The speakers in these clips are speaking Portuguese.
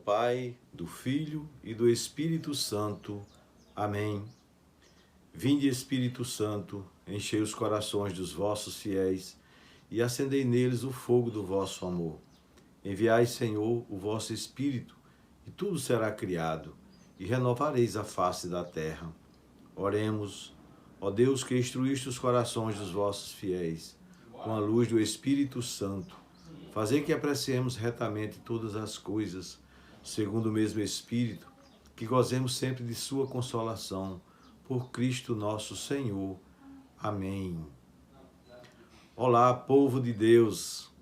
Pai, do Filho e do Espírito Santo. Amém. Vinde, Espírito Santo, enchei os corações dos vossos fiéis e acendei neles o fogo do vosso amor. Enviai, Senhor, o vosso Espírito, e tudo será criado, e renovareis a face da terra. Oremos, ó Deus, que instruíste os corações dos vossos fiéis, com a luz do Espírito Santo. Fazei que apreciemos retamente todas as coisas, segundo o mesmo Espírito, que gozemos sempre de sua consolação, por Cristo nosso Senhor. Amém. Olá, povo de Deus.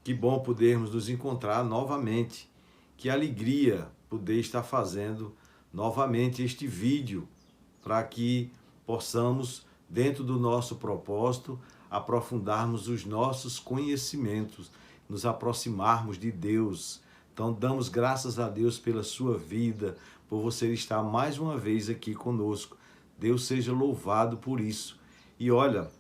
Que bom podermos nos encontrar novamente. Que alegria poder estar fazendo novamente este vídeo, para que possamos, dentro do nosso propósito, aprofundarmos os nossos conhecimentos, nos aproximarmos de Deus. Então, damos graças a Deus pela sua vida, por você estar mais uma vez aqui conosco. Deus seja louvado por isso. E olha,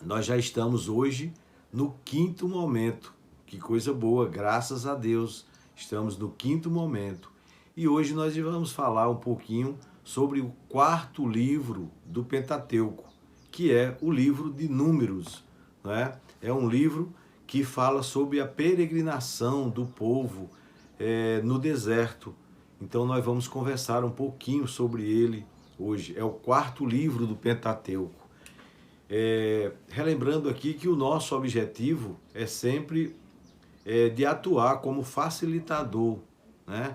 nós já estamos hoje no 5º momento. Que coisa boa, graças a Deus. Estamos no 5º momento. E hoje nós vamos falar um pouquinho sobre o 4º livro do Pentateuco, que é o livro de Números, não é? É um livro que fala sobre a peregrinação do povo no deserto. Então nós vamos conversar um pouquinho sobre ele hoje. É o 4º livro do Pentateuco. Relembrando aqui que o nosso objetivo é sempre de atuar como facilitador, né?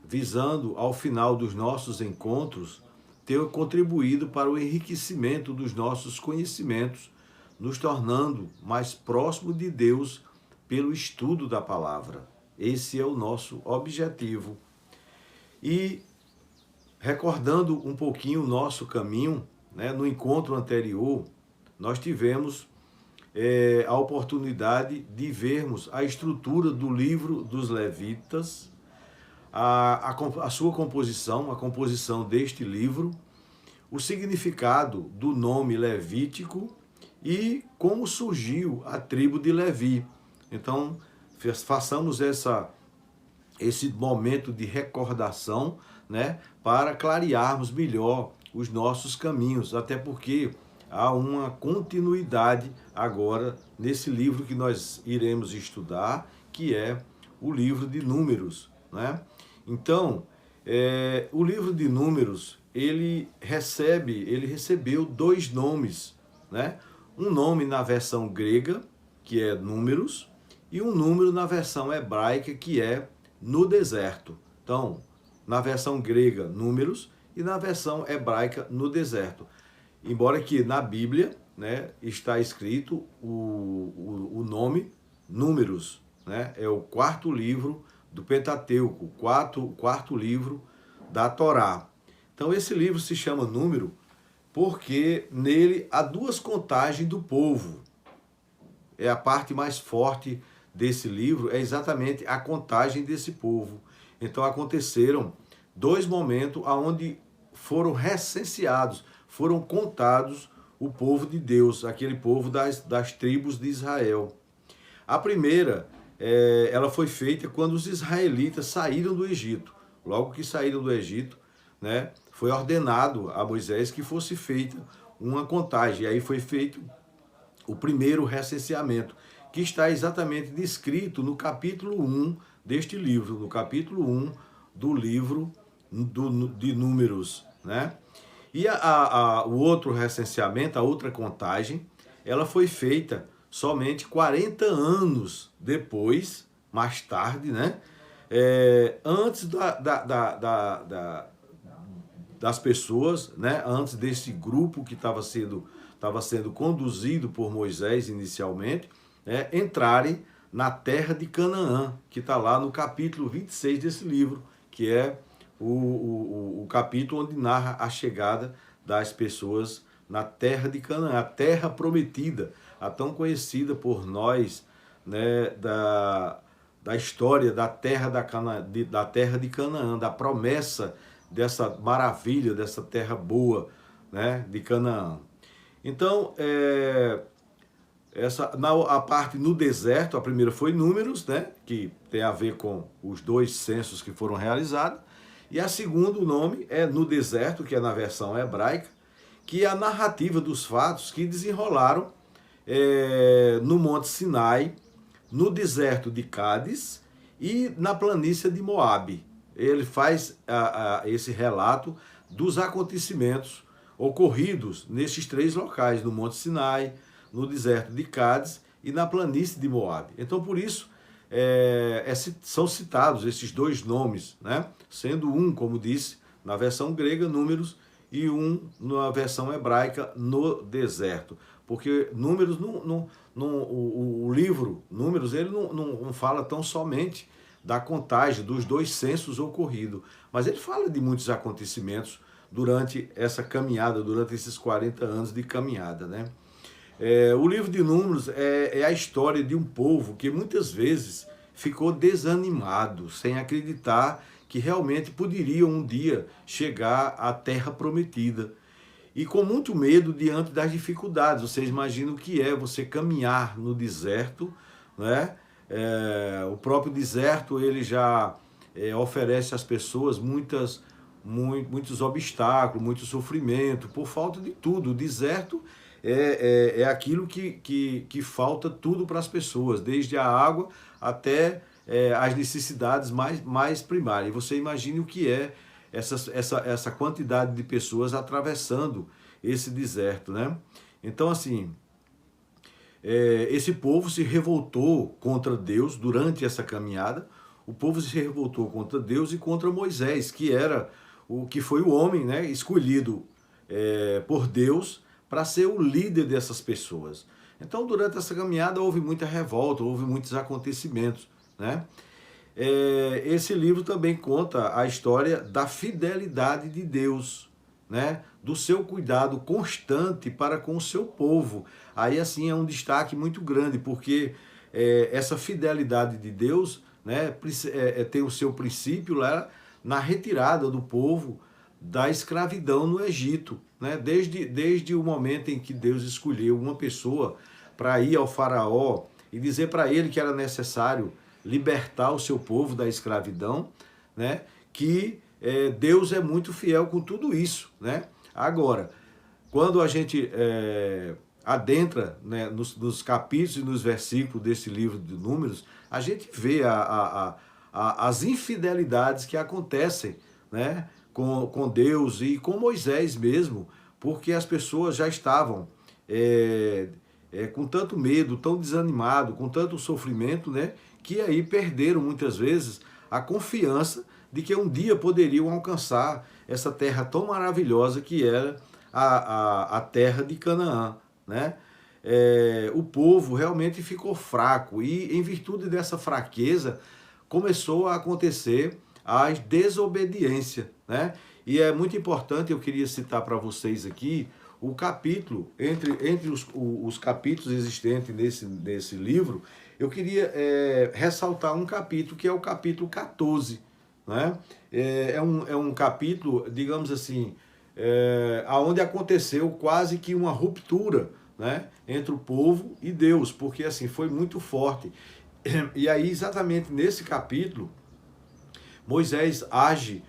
Visando, ao final dos nossos encontros, ter contribuído para o enriquecimento dos nossos conhecimentos, nos tornando mais próximo de Deus pelo estudo da palavra. Esse é o nosso objetivo. E recordando um pouquinho o nosso caminho, né, no encontro anterior, nós tivemos a oportunidade de vermos a estrutura do livro dos Levitas, a sua composição, a composição deste livro, o significado do nome levítico e como surgiu a tribo de Levi. Então, façamos esse momento de recordação, né, para clarearmos melhor os nossos caminhos, até porque há uma continuidade agora nesse livro que nós iremos estudar, que é o livro de Números, né? Então, o livro de Números, ele recebeu 2 nomes, né? Um nome na versão grega, que é Números, e um número na versão hebraica, que é no deserto. Então, na versão grega, Números, e na versão hebraica, no deserto. Embora que na Bíblia, né, está escrito o nome Números, né? É o 4º livro do Pentateuco, o quarto livro da Torá. Então esse livro se chama Número porque nele há 2 contagens do povo. É a parte mais forte desse livro, é exatamente a contagem desse povo. Então aconteceram 2 momentos onde foram recenseados, foram contados o povo de Deus, aquele povo das tribos de Israel. A primeira, ela foi feita quando os israelitas saíram do Egito. Logo que saíram do Egito, né, foi ordenado a Moisés que fosse feita uma contagem. E aí foi feito o primeiro recenseamento, que está exatamente descrito no capítulo 1 deste livro, no capítulo 1 do livro de Números, né? E o outro recenseamento, a outra contagem, ela foi feita somente 40 anos depois, mais tarde, né? Antes das pessoas, né? Antes desse grupo que estava sendo conduzido por Moisés inicialmente, né? Entrarem na terra de Canaã, que está lá no capítulo 26 desse livro, que é o capítulo onde narra a chegada das pessoas na terra de Canaã, a terra prometida, a tão conhecida por nós, né, da história da terra de Canaã, da promessa dessa maravilha, dessa terra boa, né, de Canaã. Então, A parte no deserto, a primeira foi Números, né, que tem a ver com os 2 censos que foram realizados. E a segunda, o nome, é No Deserto, que é na versão hebraica, que é a narrativa dos fatos que desenrolaram no Monte Sinai, no deserto de Cádiz e na planície de Moabe. Ele faz esse relato dos acontecimentos ocorridos nesses 3 locais, no Monte Sinai, no deserto de Cádiz e na planície de Moabe. Então, por isso, são citados esses 2 nomes, né? Sendo um, como disse, na versão grega, Números, e um na versão hebraica, No Deserto. Porque Números, o livro Números, ele não fala tão somente da contagem dos 2 censos ocorridos, mas ele fala de muitos acontecimentos durante essa caminhada, durante esses 40 anos de caminhada, né? O livro de Números é a história de um povo que muitas vezes ficou desanimado, sem acreditar que realmente poderiam um dia chegar à terra prometida. E com muito medo diante das dificuldades. Vocês imaginam o que é você caminhar no deserto, né? O próprio deserto ele já oferece às pessoas muitos obstáculos, muito sofrimento, por falta de tudo. O deserto é aquilo que falta tudo para as pessoas, desde a água até as necessidades mais primárias. E você imagine o que é essa quantidade de pessoas atravessando esse deserto, né? Então, assim, esse povo se revoltou contra Deus durante essa caminhada. O povo se revoltou contra Deus e contra Moisés, que foi o homem, né, escolhido por Deus para ser o líder dessas pessoas. Então, durante essa caminhada, houve muita revolta, houve muitos acontecimentos, né? Esse livro também conta a história da fidelidade de Deus, né? Do seu cuidado constante para com o seu povo. Aí, assim, é um destaque muito grande, porque essa fidelidade de Deus, né, tem o seu princípio lá na retirada do povo da escravidão no Egito, né? Desde o momento em que Deus escolheu uma pessoa para ir ao faraó e dizer para ele que era necessário libertar o seu povo da escravidão, né? Que Deus é muito fiel com tudo isso, né? Agora, quando a gente adentra, né, nos capítulos e nos versículos desse livro de Números, a gente vê as infidelidades que acontecem, né, com Deus e com Moisés mesmo, porque as pessoas já estavam com tanto medo, tão desanimado, com tanto sofrimento, né, que aí perderam muitas vezes a confiança de que um dia poderiam alcançar essa terra tão maravilhosa que era a terra de Canaã, né? O povo realmente ficou fraco e, em virtude dessa fraqueza, começou a acontecer a desobediência, né? E é muito importante, eu queria citar para vocês aqui o capítulo, entre os capítulos existentes nesse livro, eu queria ressaltar um capítulo, que é o capítulo 14, né? É um capítulo, digamos assim, onde aconteceu quase que uma ruptura, né, entre o povo e Deus, porque assim foi muito forte. E aí, exatamente nesse capítulo, Moisés age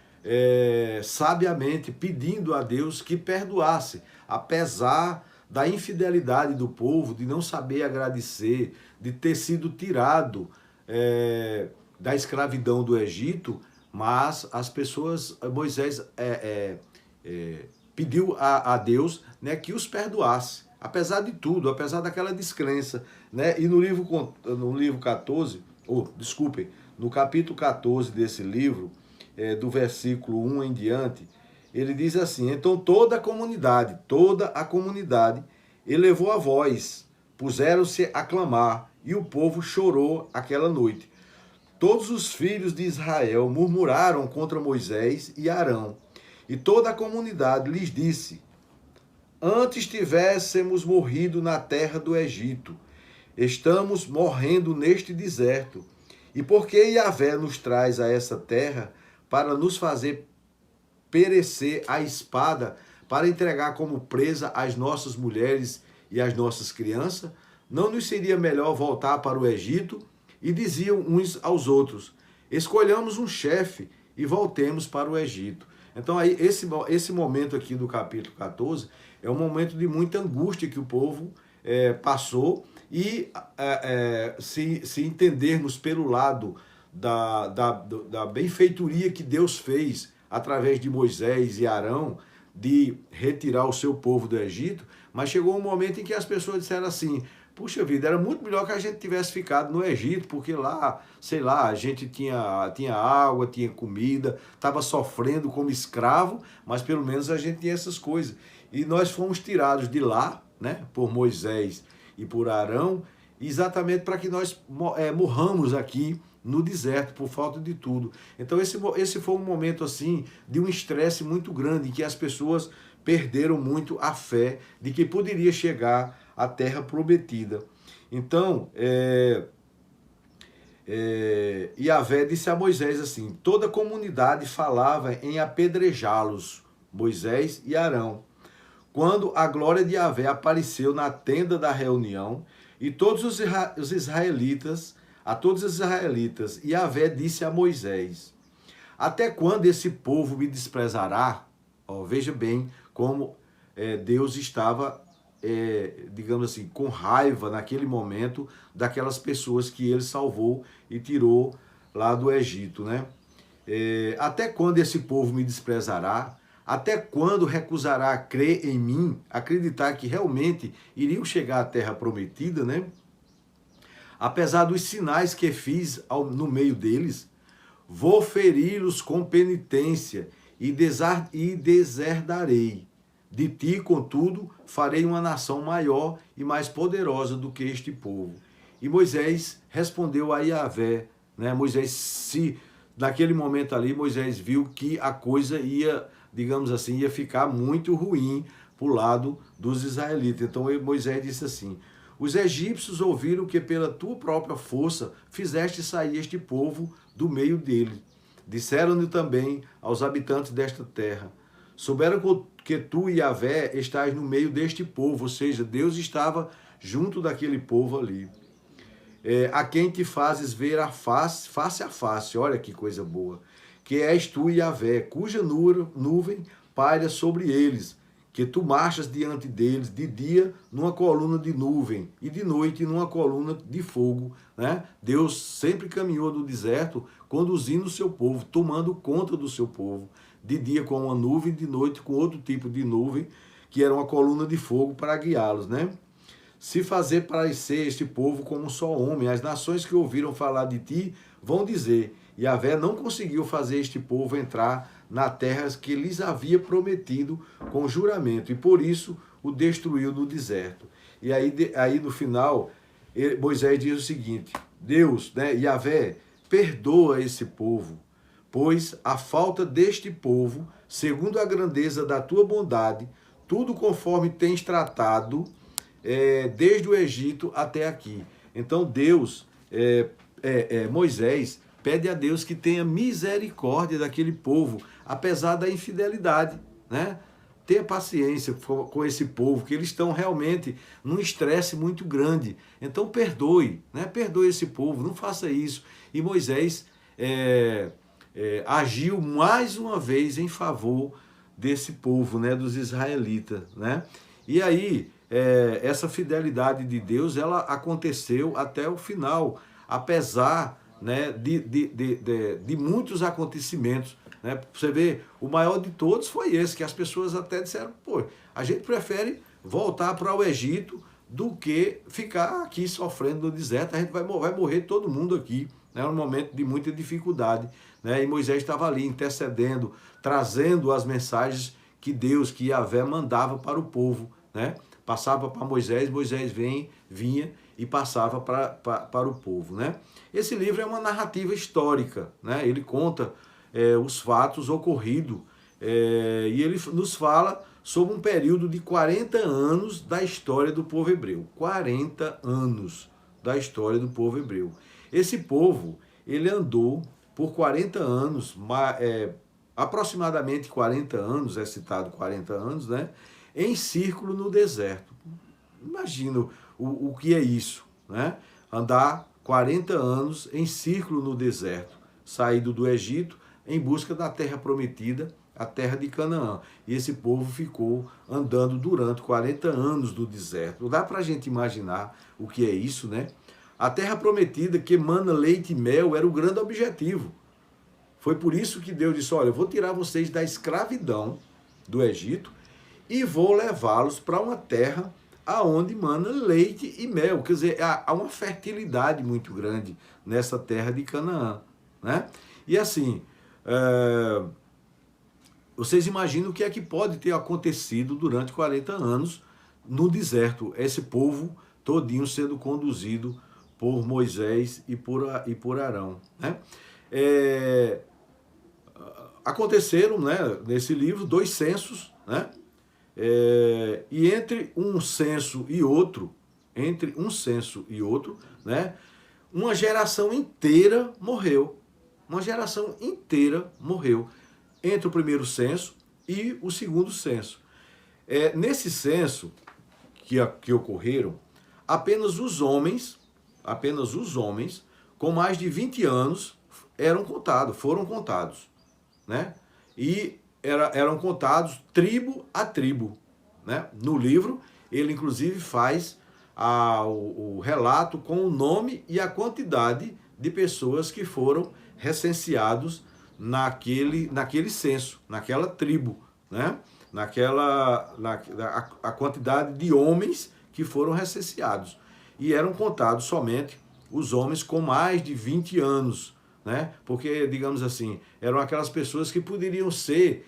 sabiamente, pedindo a Deus que perdoasse, apesar da infidelidade do povo, de não saber agradecer, de ter sido tirado da escravidão do Egito, mas as pessoas, Moisés pediu a Deus, né, que os perdoasse, apesar de tudo, apesar daquela descrença, né? E no livro 14, desculpem, no capítulo 14 desse livro, do versículo 1 em diante, ele diz assim: então toda a comunidade elevou a voz, puseram-se a clamar, e o povo chorou aquela noite. Todos os filhos de Israel murmuraram contra Moisés e Arão, e toda a comunidade lhes disse: antes tivéssemos morrido na terra do Egito, estamos morrendo neste deserto. E por que Yahvé nos traz a essa terra para nos fazer perecer a espada, para entregar como presa as nossas mulheres e as nossas crianças? não nos seria melhor voltar para o Egito? E diziam uns aos outros: escolhamos um chefe e voltemos para o Egito. Então aí esse momento aqui do capítulo 14 é um momento de muita angústia que o povo passou, e se entendermos pelo lado da benfeitoria que Deus fez através de Moisés e Arão, de retirar o seu povo do Egito, mas chegou um momento em que as pessoas disseram assim: puxa vida, era muito melhor que a gente tivesse ficado no Egito, porque lá, sei lá, a gente tinha água, tinha comida, estava sofrendo como escravo, mas pelo menos a gente tinha essas coisas. E nós fomos tirados de lá, né, por Moisés e por Arão, exatamente para que nós morramos aqui no deserto, por falta de tudo. Então esse foi um momento assim de um estresse muito grande, em que as pessoas perderam muito a fé de que poderia chegar à terra prometida. Então, Yahvé disse a Moisés assim: toda a comunidade falava em apedrejá-los, Moisés e Arão, quando a glória de Yahvé apareceu na tenda da reunião, e todos os israelitas, a todos os israelitas, Yahvé disse a Moisés: até quando esse povo me desprezará? Veja bem como Deus estava, digamos assim, com raiva naquele momento daquelas pessoas que ele salvou e tirou lá do Egito, né? Até quando esse povo me desprezará? Até quando recusará crer em mim, acreditar que realmente iriam chegar à terra prometida, né? Apesar dos sinais que fiz no meio deles, vou feri-los com penitência e deserdarei. De ti, contudo, farei uma nação maior e mais poderosa do que este povo. E Moisés respondeu a Yahvé, né? Naquele momento ali, Moisés viu que a coisa ia, digamos assim, ia ficar muito ruim para o lado dos israelitas. Então Moisés disse assim: os egípcios ouviram que pela tua própria força fizeste sair este povo do meio dele. Disseram-lhe também aos habitantes desta terra: souberam que tu, Yahvé, estás no meio deste povo, ou seja, Deus estava junto daquele povo ali. A quem te fazes ver face a face, olha que coisa boa, que és tu, Yahvé, cuja nuvem paira sobre eles, que tu marchas diante deles de dia numa coluna de nuvem e de noite numa coluna de fogo, né? Deus sempre caminhou no deserto, conduzindo o seu povo, tomando conta do seu povo, de dia com uma nuvem, de noite com outro tipo de nuvem, que era uma coluna de fogo para guiá-los, né? Se fazer parecer este povo como um só homem, as nações que ouviram falar de ti vão dizer: Yahvé não conseguiu fazer este povo entrar na terra que lhes havia prometido com juramento, e por isso o destruiu no deserto. E aí no final, Moisés diz o seguinte: Deus, né, Yahvé, perdoa esse povo, pois a falta deste povo, segundo a grandeza da tua bondade, tudo conforme tens tratado, desde o Egito até aqui. Então Deus, Moisés, pede a Deus que tenha misericórdia daquele povo, apesar da infidelidade, né? Tenha paciência com esse povo, que eles estão realmente num estresse muito grande. Então perdoe, né? Perdoe esse povo, não faça isso. E Moisés agiu mais uma vez em favor desse povo, né? Dos israelitas, né? E aí, essa fidelidade de Deus, ela aconteceu até o final, apesar, né, de muitos acontecimentos, né? Você vê, o maior de todos foi esse, que as pessoas até disseram: pô, a gente prefere voltar para o Egito do que ficar aqui sofrendo no deserto, a gente vai morrer todo mundo aqui, né? Um momento de muita dificuldade, né? E Moisés estava ali intercedendo, trazendo as mensagens que Deus, que Yahvé mandava para o povo, né? Passava para Moisés, Moisés vinha e passava para o povo, né? Esse livro é uma narrativa histórica, né? Ele conta os fatos ocorridos, e ele nos fala sobre um período de 40 anos da história do povo hebreu. 40 anos da história do povo hebreu. Esse povo, ele andou por 40 anos, aproximadamente 40 anos, é citado 40 anos, né? Em círculo no deserto. imagina o que é isso, né? Andar 40 anos em círculo no deserto, saído do Egito em busca da terra prometida, a terra de Canaã. E esse povo ficou andando durante 40 anos no deserto. Dá para a gente imaginar o que é isso, né? A terra prometida que emana leite e mel era o grande objetivo. Foi por isso que Deus disse, olha, eu vou tirar vocês da escravidão do Egito e vou levá-los para uma terra aonde mana leite e mel. Quer dizer, há uma fertilidade muito grande nessa terra de Canaã, né? E assim, vocês imaginam o que é que pode ter acontecido durante 40 anos no deserto, esse povo todinho sendo conduzido por Moisés e por Arão, né? Aconteceram, né, nesse livro, 2 censos, né? E entre um censo e outro, né, uma geração inteira morreu. Uma geração inteira morreu entre o primeiro censo e o segundo censo. Nesse censo que ocorreram, apenas os homens com mais de 20 anos foram contados, né? E eram contados tribo a tribo, né? No livro, ele inclusive faz o relato com o nome e a quantidade de pessoas que foram recenseados naquele censo, naquela tribo, né? A quantidade de homens que foram recenseados. E eram contados somente os homens com mais de 20 anos, né? Porque, digamos assim, eram aquelas pessoas que poderiam ser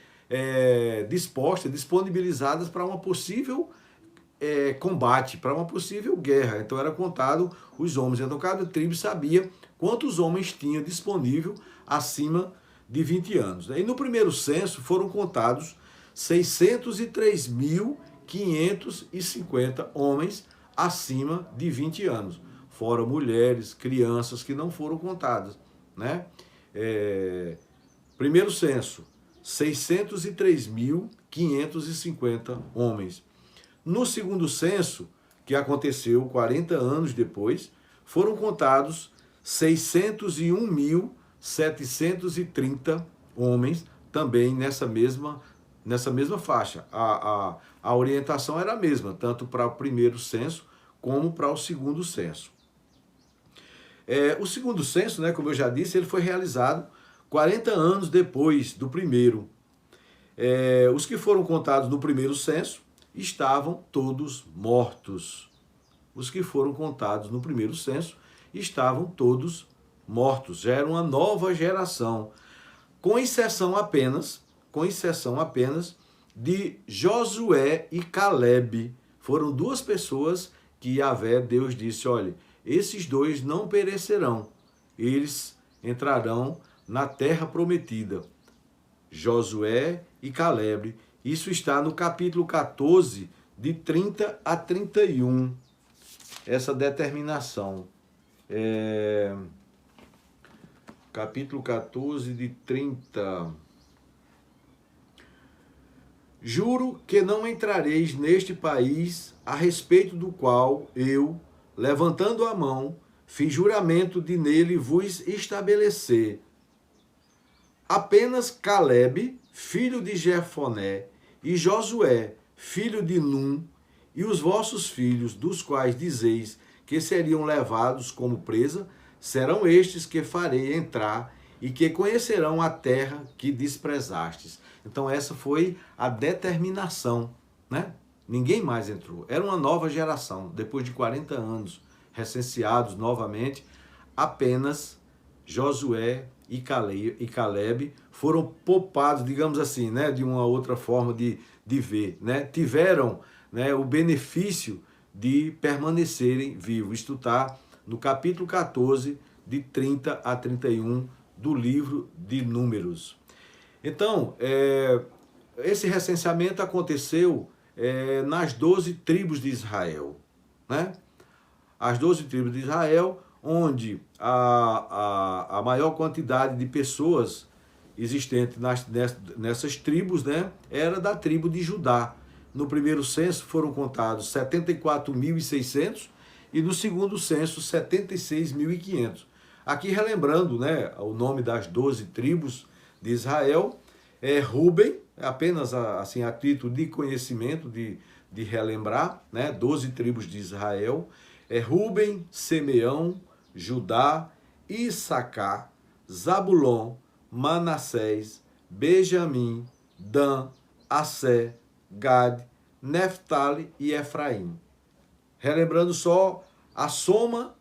disponibilizadas para uma possível combate, para uma possível guerra. Então era contado os homens. Então cada tribo sabia quantos homens tinha disponível acima de 20 anos. E no primeiro censo foram contados 603.550 homens acima de 20 anos, fora mulheres, crianças que não foram contadas, né? Primeiro censo, 603.550 homens. No segundo censo, que aconteceu 40 anos depois, foram contados 601.730 homens, também nessa mesma faixa. A orientação era a mesma, tanto para o primeiro censo como para o segundo censo. O segundo censo, né, como eu já disse, ele foi realizado 40 anos depois do primeiro. Os que foram contados no primeiro censo estavam todos mortos. Os que foram contados no primeiro censo estavam todos mortos. Já era uma nova geração, com exceção apenas de Josué e Calebe. Foram 2 pessoas que Deus disse, olha, esses 2 não perecerão, eles entrarão na terra prometida. Josué e Calebe. Isso está no capítulo 14, de 30 a 31, essa determinação. Capítulo 14, de 30. Juro que não entrareis neste país a respeito do qual eu, levantando a mão, fiz juramento de nele vos estabelecer. Apenas Calebe, filho de Jefoné, e Josué, filho de Num, e os vossos filhos, dos quais dizeis que seriam levados como presa, serão estes que farei entrar e que conhecerão a terra que desprezastes. Então essa foi a determinação, né? Ninguém mais entrou. Era uma nova geração, depois de 40 anos, recenseados novamente, apenas Josué e Calebe foram poupados, digamos assim, né, de uma outra forma de ver, né? Tiveram, né, o benefício de permanecerem vivos. Isto está no capítulo 14, de 30 a 31 do livro de Números. Então, esse recenseamento aconteceu nas 12 tribos de Israel, né? As 12 tribos de Israel, onde a maior quantidade de pessoas existente nessas tribos, né, era da tribo de Judá. no primeiro censo foram contados 74.600 e no segundo censo 76.500. Aqui relembrando, né, o nome das 12 tribos de Israel, Ruben, apenas assim, a título de conhecimento, de relembrar, né, 12 tribos de Israel, Ruben, Simeão, Judá, Issacar, Zabulon, Manassés, Benjamim, Dan, Assé, Gad, Neftali e Efraim. Relembrando só a soma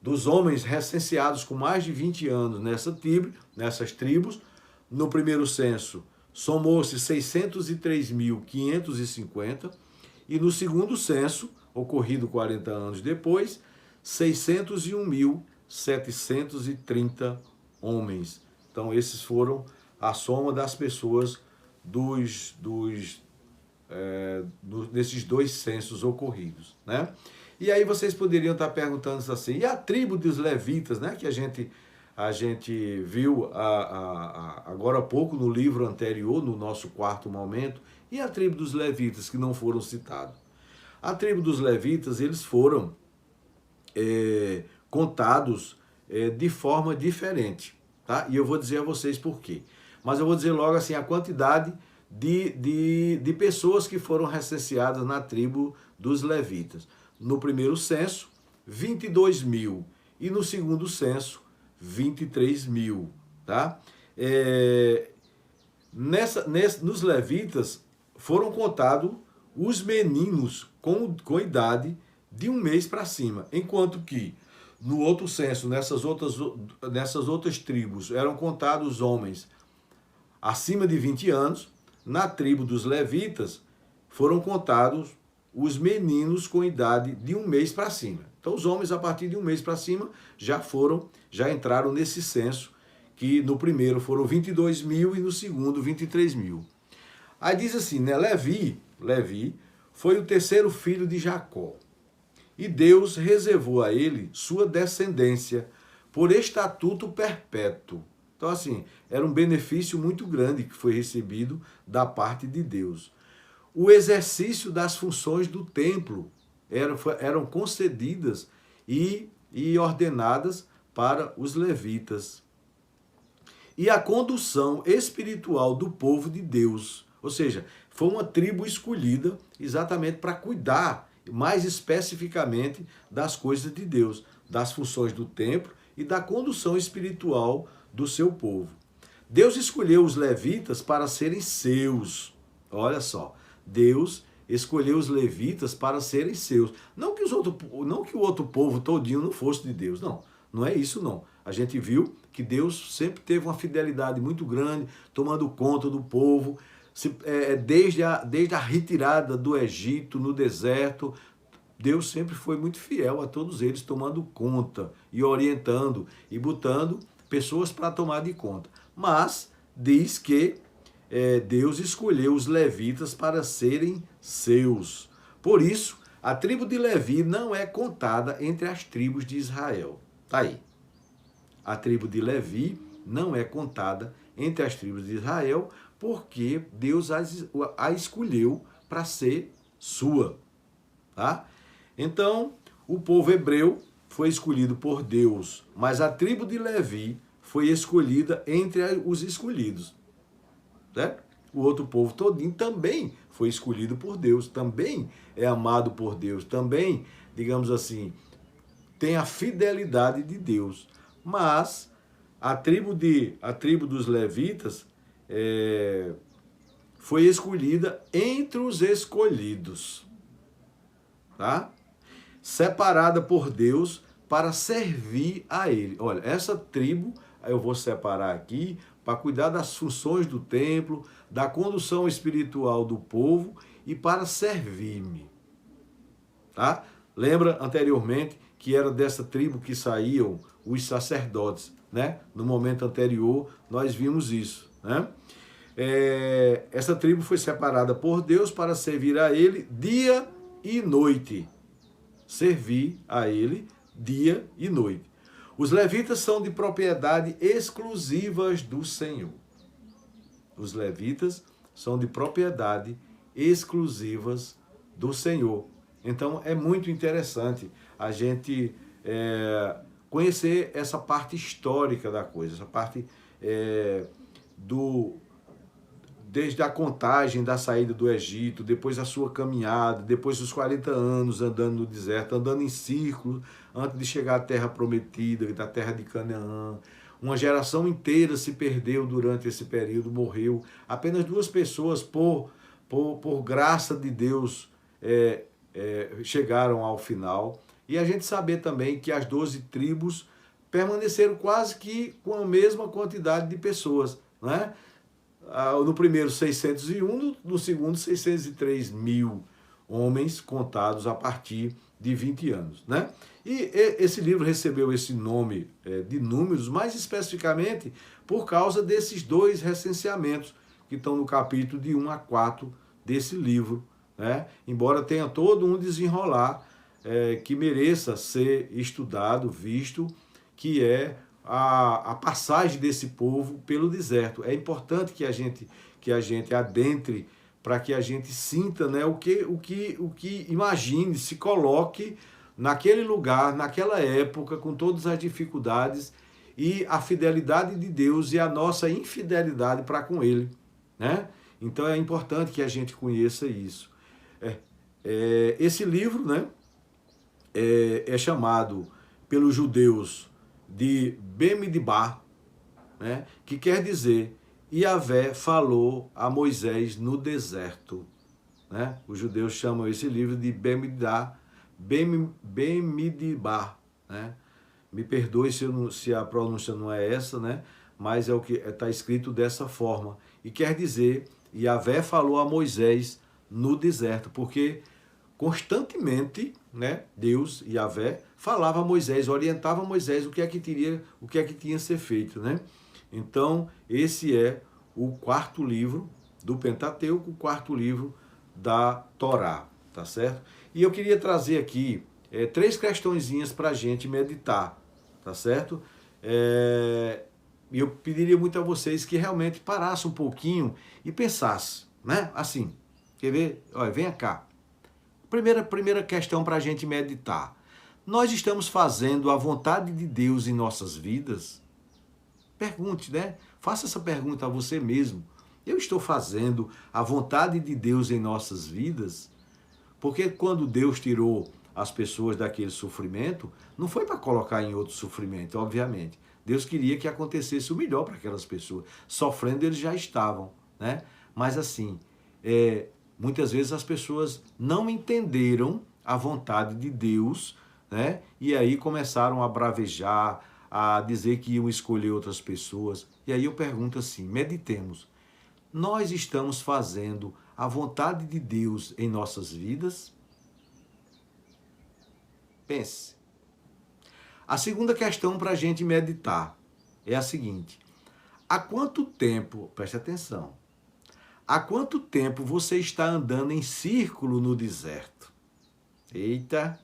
dos homens recenseados com mais de 20 anos nessas tribos. No primeiro censo, somou-se 603.550 e no segundo censo, ocorrido 40 anos depois, 601.730 homens. Então, esses foram a soma das pessoas desses dois censos ocorridos, né? E aí vocês poderiam estar perguntando assim, e a tribo dos levitas, né? Que a gente viu agora há pouco no livro anterior, no nosso quarto momento, e a tribo dos levitas que não foram citados? A tribo dos levitas, eles foram contados de forma diferente, tá? E eu vou dizer a vocês por quê. Mas eu vou dizer logo assim, a quantidade de pessoas que foram recenseadas na tribo dos levitas. No primeiro censo, 22.000 e no segundo censo, 23.000, tá? Nos levitas foram contados os meninos com idade de 1 mês para cima, enquanto que no outro censo, nessas outras tribos, eram contados os homens acima de 20 anos. Na tribo dos levitas foram contados os meninos com idade de 1 mês para cima. Então os homens a partir de 1 mês para cima já entraram nesse censo, que no primeiro foram 22.000 e no segundo 23.000. Aí diz assim, né, Levi foi o terceiro filho de Jacó. E Deus reservou a ele sua descendência por estatuto perpétuo. Então, assim, era um benefício muito grande que foi recebido da parte de Deus. O exercício das funções do templo eram concedidas e ordenadas para os levitas. E a condução espiritual do povo de Deus, ou seja, foi uma tribo escolhida exatamente para cuidar mais especificamente das coisas de Deus, das funções do templo e da condução espiritual do seu povo. Deus escolheu os levitas para serem seus. Olha só, Deus escolheu os levitas para serem seus. Não que o outro povo todinho não fosse de Deus, não é isso não. A gente viu que Deus sempre teve uma fidelidade muito grande, tomando conta do povo, desde a retirada do Egito, no deserto. Deus sempre foi muito fiel a todos eles, tomando conta e orientando e botando pessoas para tomar de conta. Mas diz que Deus escolheu os levitas para serem seus. Por isso, a tribo de Levi não é contada entre as tribos de Israel. Tá aí. A tribo de Levi não é contada entre as tribos de Israel, porque Deus a escolheu para ser sua. Tá? Então, o povo hebreu foi escolhido por Deus, mas a tribo de Levi foi escolhida entre os escolhidos. Certo? O outro povo todinho também foi escolhido por Deus, também é amado por Deus, também, digamos assim, tem a fidelidade de Deus. Mas a tribo dos levitas foi escolhida entre os escolhidos, tá? Separada por Deus para servir a ele. Olha, essa tribo eu vou separar aqui para cuidar das funções do templo, da condução espiritual do povo e para servir-me. Tá? Lembra anteriormente que era dessa tribo que saíam os sacerdotes, né? No momento anterior nós vimos isso, né? Essa tribo foi separada por Deus para servir a ele dia e noite. Servir a ele dia e noite. Os levitas são de propriedade exclusivas do Senhor. os levitas, são de propriedade exclusivas do Senhor. Então é muito interessante a gente conhecer essa parte histórica da coisa, essa parte desde a contagem da saída do Egito, depois a sua caminhada, depois os 40 anos andando no deserto, andando em círculos, antes de chegar à terra prometida, da terra de Canaã. Uma geração inteira se perdeu durante esse período, morreu. Apenas 2 pessoas, por graça de Deus, chegaram ao final. E a gente saber também que as 12 tribos permaneceram quase que com a mesma quantidade de pessoas, né? No primeiro 601, no segundo 603 mil homens contados a partir de 20 anos, né? E esse livro recebeu esse nome de números, mais especificamente por causa desses 2 recenseamentos que estão no capítulo de 1 a 4 desse livro, né? Embora tenha todo um desenrolar que mereça ser estudado, visto, que é a passagem desse povo pelo deserto. É importante que a gente adentre para que a gente sinta, né, o que imagine, se coloque naquele lugar, naquela época, com todas as dificuldades e a fidelidade de Deus e a nossa infidelidade para com Ele, né? Então é importante que a gente conheça isso. Esse livro, né, é chamado pelos judeus de Bemidbar, né, que quer dizer Yahvé falou a Moisés no deserto, né? Os judeus chamam esse livro de Bemidbar, né? Me perdoe se a pronúncia não é essa, né? Mas é o que está escrito dessa forma. E quer dizer, Yahvé falou a Moisés no deserto, porque constantemente, né, Deus, Yahvé, falava a Moisés, orientava a Moisés o que é que tinha a ser feito, né? Então, esse é o 4º livro do Pentateuco, o 4º livro da Torá, tá certo? E eu queria trazer aqui 3 questõezinhas para a gente meditar, tá certo? E eu pediria muito a vocês que realmente parassem um pouquinho e pensassem, né? Assim, quer ver? Olha, venha cá. Primeira questão para a gente meditar. Nós estamos fazendo a vontade de Deus em nossas vidas? Pergunte, né? Faça essa pergunta a você mesmo. Eu estou fazendo a vontade de Deus em nossas vidas? Porque quando Deus tirou as pessoas daquele sofrimento, não foi para colocar em outro sofrimento, obviamente. Deus queria que acontecesse o melhor para aquelas pessoas. Sofrendo eles já estavam, né? Mas assim, muitas vezes as pessoas não entenderam a vontade de Deus, né? E aí começaram a bravejar, a dizer que iam escolher outras pessoas. E aí eu pergunto assim, meditemos. Nós estamos fazendo a vontade de Deus em nossas vidas? Pense. A segunda questão para a gente meditar é a seguinte. Há quanto tempo, preste atenção, há quanto tempo você está andando em círculo no deserto? Eita!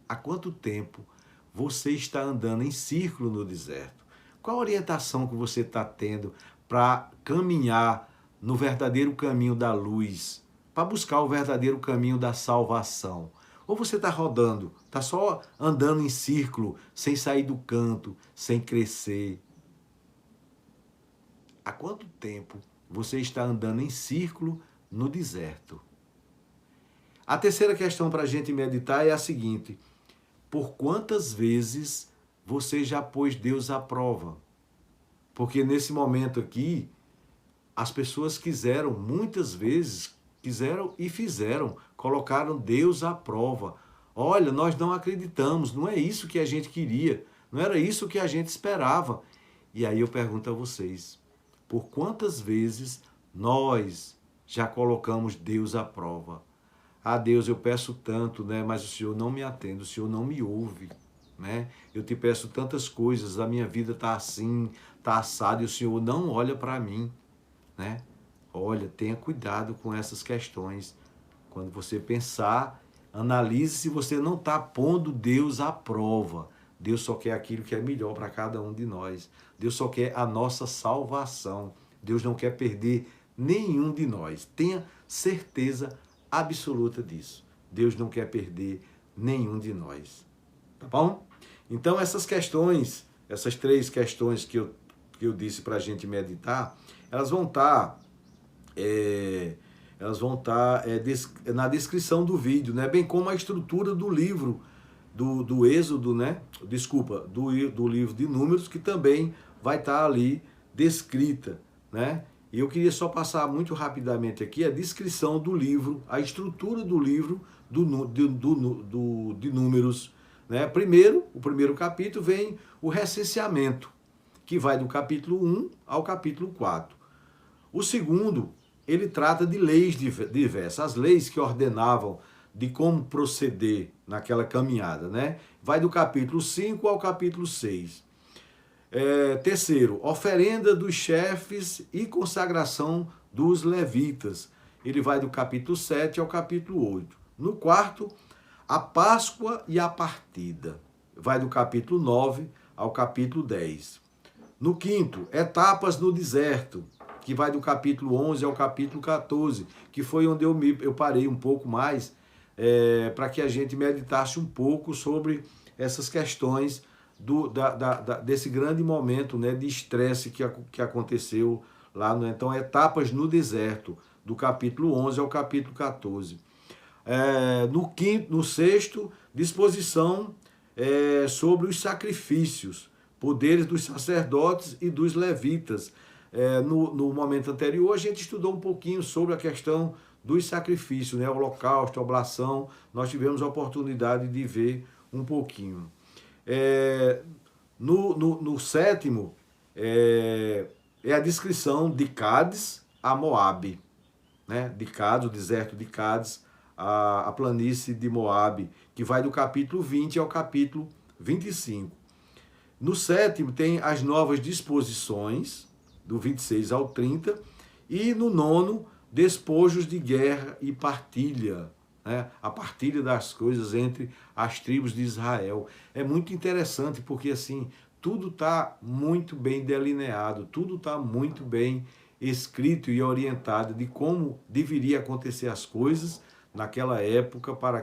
Há quanto tempo você está andando em círculo no deserto? Qual a orientação que você está tendo para caminhar no verdadeiro caminho da luz, para buscar o verdadeiro caminho da salvação? Ou você está rodando, está só andando em círculo, sem sair do canto, sem crescer? Há quanto tempo você está andando em círculo no deserto? A terceira questão para a gente meditar é a seguinte: por quantas vezes você já pôs Deus à prova? Porque nesse momento aqui, as pessoas muitas vezes e fizeram, colocaram Deus à prova. Olha, nós não acreditamos, não é isso que a gente queria, não era isso que a gente esperava. E aí eu pergunto a vocês, por quantas vezes nós já colocamos Deus à prova? Ah, Deus, eu peço tanto, né? Mas o Senhor não me atende, o Senhor não me ouve, né? Eu te peço tantas coisas, a minha vida está assim, está assada, e o Senhor não olha para mim, né? Olha, tenha cuidado com essas questões. Quando você pensar, analise se você não está pondo Deus à prova. Deus só quer aquilo que é melhor para cada um de nós. Deus só quer a nossa salvação. Deus não quer perder nenhum de nós. Tenha certeza absoluta disso. Deus não quer perder nenhum de nós. Tá bom? Então essas questões, essas 3 questões que eu disse para a gente meditar, elas vão estar na descrição do vídeo, né? Bem como a estrutura do livro do Êxodo, né? Desculpa, do livro de Números, que também vai estar ali descrita, né? E eu queria só passar muito rapidamente aqui a descrição do livro, a estrutura do livro de Números, né? Primeiro, o primeiro capítulo vem o recenseamento, que vai do capítulo 1 ao capítulo 4. O segundo, ele trata de leis diversas, as leis que ordenavam de como proceder naquela caminhada, né? Vai do capítulo 5 ao capítulo 6. Terceiro, oferenda dos chefes e consagração dos levitas. Ele vai do capítulo 7 ao capítulo 8. No quarto, a Páscoa e a partida. Vai do capítulo 9 ao capítulo 10. No quinto, etapas no deserto, que vai do capítulo 11 ao capítulo 14, que foi onde eu parei um pouco mais, para que a gente meditasse um pouco sobre essas questões desse grande momento, né, de estresse que aconteceu lá. Então, etapas no deserto, do capítulo 11 ao capítulo 14. No sexto, disposição sobre os sacrifícios, poderes dos sacerdotes e dos levitas. No momento anterior, a gente estudou um pouquinho sobre a questão dos sacrifícios, né? Holocausto, oblação, nós tivemos a oportunidade de ver um pouquinho. No sétimo, é a descrição de Cádiz a Moabe, né? De Cádiz, o deserto de Cádiz, a planície de Moabe, que vai do capítulo 20 ao capítulo 25. No sétimo tem as novas disposições, do 26 ao 30, e no nono, despojos de guerra e partilha, né? A partilha das coisas entre as tribos de Israel. É muito interessante porque assim, tudo está muito bem delineado, tudo está muito bem escrito e orientado de como deveria acontecer as coisas naquela época para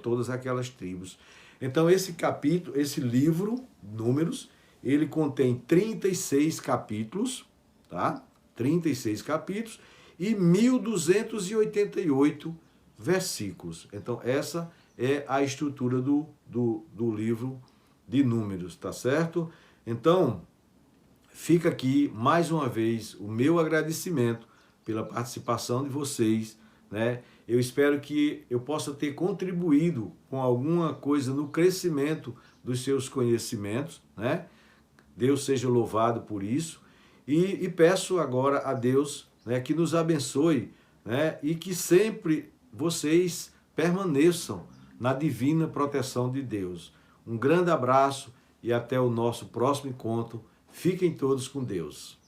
todas aquelas tribos. Então esse capítulo, esse livro, Números, ele contém 36 capítulos, tá? 36 capítulos e 1.288 versículos. Então essa é a estrutura do livro de Números, tá certo? Então, fica aqui mais uma vez o meu agradecimento pela participação de vocês, né? Eu espero que eu possa ter contribuído com alguma coisa no crescimento dos seus conhecimentos, né? Deus seja louvado por isso. E peço agora a Deus, né, que nos abençoe, né? E que sempre vocês permaneçam na divina proteção de Deus. Um grande abraço e até o nosso próximo encontro. Fiquem todos com Deus.